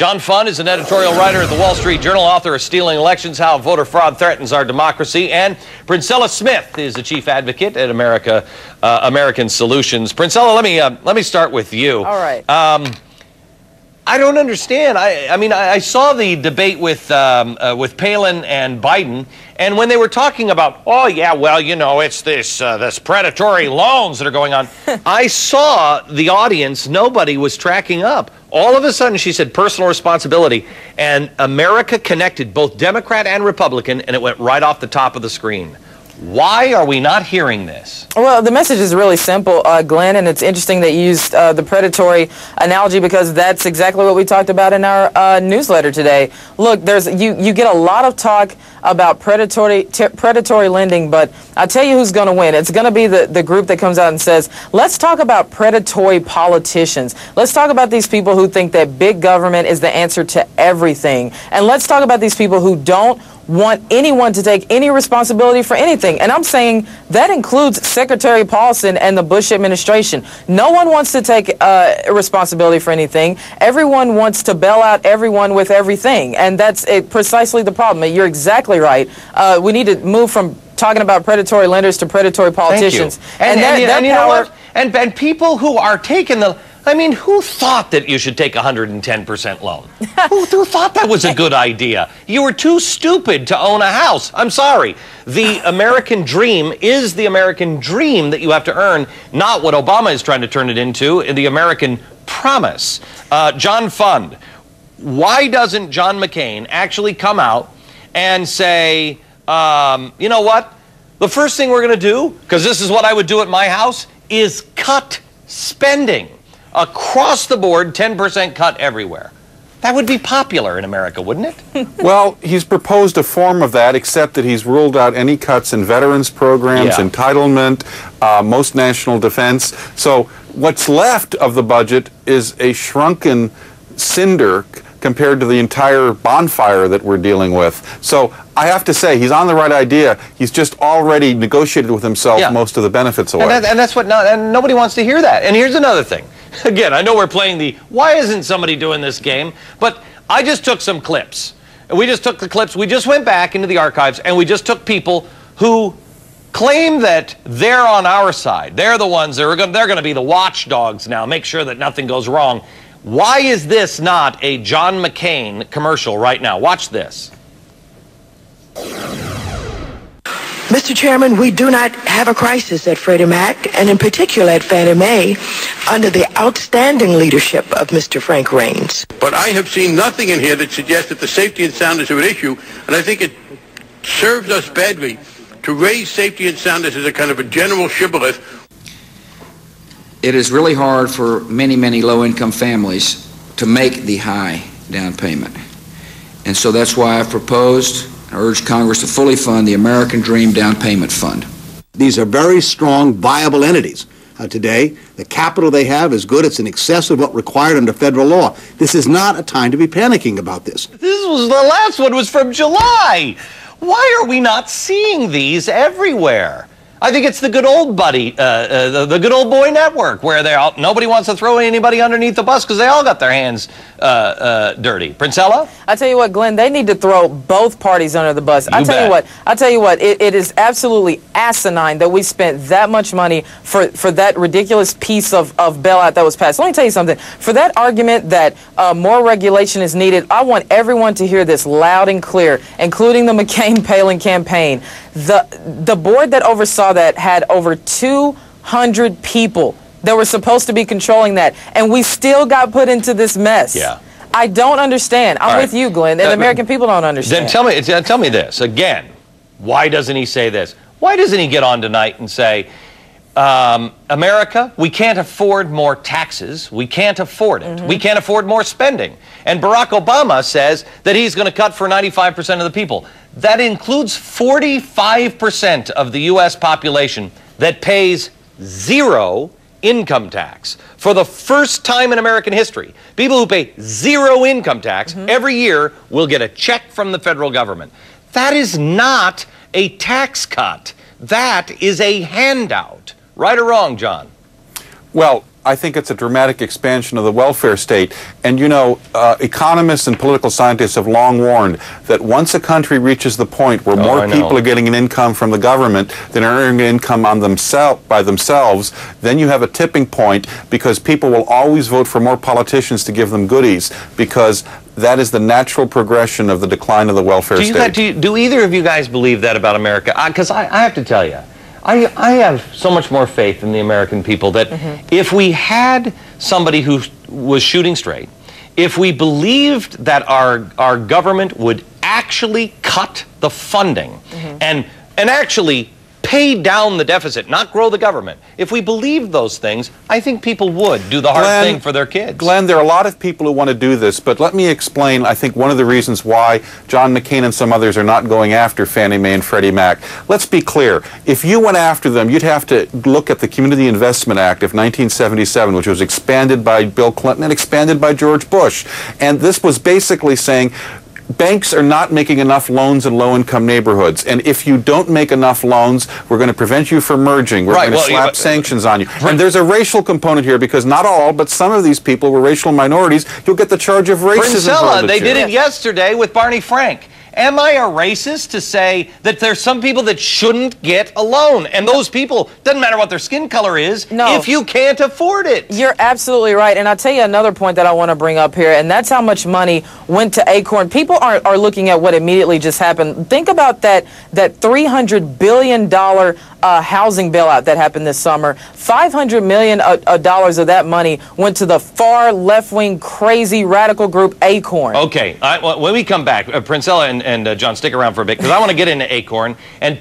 John Fund is an editorial writer at the Wall Street Journal, author of Stealing Elections, How Voter Fraud Threatens Our Democracy, and Princella Smith is the chief advocate at American Solutions. Princella, let me start with you. All right. I don't understand. I mean, I saw the debate with Palin and Biden, and when they were talking about, oh yeah, well, you know, it's this predatory loans that are going on, I saw the audience. Nobody was tracking up. All of a sudden, she said personal responsibility, and America connected, both Democrat and Republican, and it went right off the top of the screen. Why are we not hearing this? Well, the message is really simple, Glenn, and it's interesting that you used the predatory analogy because that's exactly what we talked about in our newsletter today. Look, you get a lot of talk about predatory lending, but I'll tell you who's going to win. It's going to be the group that comes out and says, let's talk about predatory politicians. Let's talk about these people who think that big government is the answer to everything. And let's talk about these people who don't want anyone to take any responsibility for anything. And I'm saying that includes Secretary Paulson and the Bush administration. No one wants to take responsibility for anything. Everyone wants to bail out everyone with everything. And that's precisely the problem. You're exactly right. We need to move from talking about predatory lenders to predatory politicians. Thank you. And you know what? And people who are taking the... I mean, who thought that you should take a 110% loan? who thought that was a good idea? You were too stupid to own a house. I'm sorry. The American dream is the American dream that you have to earn, not what Obama is trying to turn it into, the American promise. John Fund, why doesn't John McCain actually come out and say, you know what? The first thing we're going to do, because this is what I would do at my house, is cut spending. Across the board, 10% cut everywhere. That would be popular in America, wouldn't it? Well, he's proposed a form of that, except that he's ruled out any cuts in veterans programs, entitlement, most national defense. So what's left of the budget is a shrunken cinder compared to the entire bonfire that we're dealing with. So I have to say, he's on the right idea. He's just already negotiated with himself most of the benefits away. And that's what, and nobody wants to hear that. And here's another thing. Again, I know we're playing the why isn't somebody doing this game, but I just took some clips. And we just took the clips, we just went back into the archives, and we just took people who claim that they're on our side. They're the ones that are they're going to be the watchdogs now, make sure that nothing goes wrong. Why is this not a John McCain commercial right now? Watch this. Mr. Chairman, we do not have a crisis at Freddie Mac, and in particular at Fannie Mae, under the outstanding leadership of Mr. Frank Raines. But I have seen nothing in here that suggests that the safety and soundness of an issue, and I think it serves us badly to raise safety and soundness as a kind of a general shibboleth. It is really hard for many, many low-income families to make the high down payment. And so that's why I've proposed and urged Congress to fully fund the American Dream Down Payment Fund. These are very strong, viable entities. Today, the capital they have is good. It's in excess of what required under federal law. This is not a time to be panicking about this. This was the last one was from July. Why are we not seeing these everywhere? I think it's the good old the good old boy network where nobody wants to throw anybody underneath the bus because they all got their hands dirty. Princella? I tell you what, Glenn, they need to throw both parties under the bus. I tell you what, it is absolutely asinine that we spent that much money for that ridiculous piece of bailout that was passed. Let me tell you something. For that argument that more regulation is needed, I want everyone to hear this loud and clear, including the McCain-Palin campaign. The board that oversaw that had over 200 people that were supposed to be controlling that, and we still got put into this mess. Yeah. I don't understand. I'm with you, Glenn, and the American people don't understand. Then tell me this again. Why doesn't he say this? Why doesn't he get on tonight and say, America, we can't afford more taxes. We can't afford it. We can't afford more spending. And Barack Obama says that he's going to cut for 95% of the people. That includes 45% of the U.S. population that pays zero income tax. For the first time in American history, people who pay zero income tax every year will get a check from the federal government. That is not a tax cut. That is a handout. Right or wrong, John? Well, I think it's a dramatic expansion of the welfare state. And you know, economists and political scientists have long warned that once a country reaches the point where more people are getting an income from the government than are earning an income on by themselves, then you have a tipping point, because people will always vote for more politicians to give them goodies, because that is the natural progression of the decline of the welfare state. Do either of you guys believe that about America? Because I have to tell you, I have so much more faith in the American people that if we had somebody who was shooting straight, if we believed that our government would actually cut the funding and actually pay down the deficit, not grow the government. If we believed those things, I think people would do the hard thing for their kids. Glenn, there are a lot of people who want to do this, but let me explain, I think, one of the reasons why John McCain and some others are not going after Fannie Mae and Freddie Mac. Let's be clear. If you went after them, you'd have to look at the Community Investment Act of 1977, which was expanded by Bill Clinton and expanded by George Bush. And this was basically saying, banks are not making enough loans in low-income neighborhoods, and if you don't make enough loans, we're going to prevent you from merging. We're going to slap sanctions on you. And there's a racial component here, because not all, but some of these people were racial minorities. You'll get the charge of racism. Princella, they did it yesterday with Barney Frank. Am I a racist to say that there's some people that shouldn't get a loan? And those people, doesn't matter what their skin color is, if you can't afford it. You're absolutely right. And I'll tell you another point that I want to bring up here, and that's how much money went to Acorn. People are looking at what immediately just happened. Think about that $300 billion housing bailout that happened this summer. $500 million of that money went to the far left-wing, crazy, radical group Acorn. Okay, when we come back, Princella and John, stick around for a bit, because I want to get into Acorn. And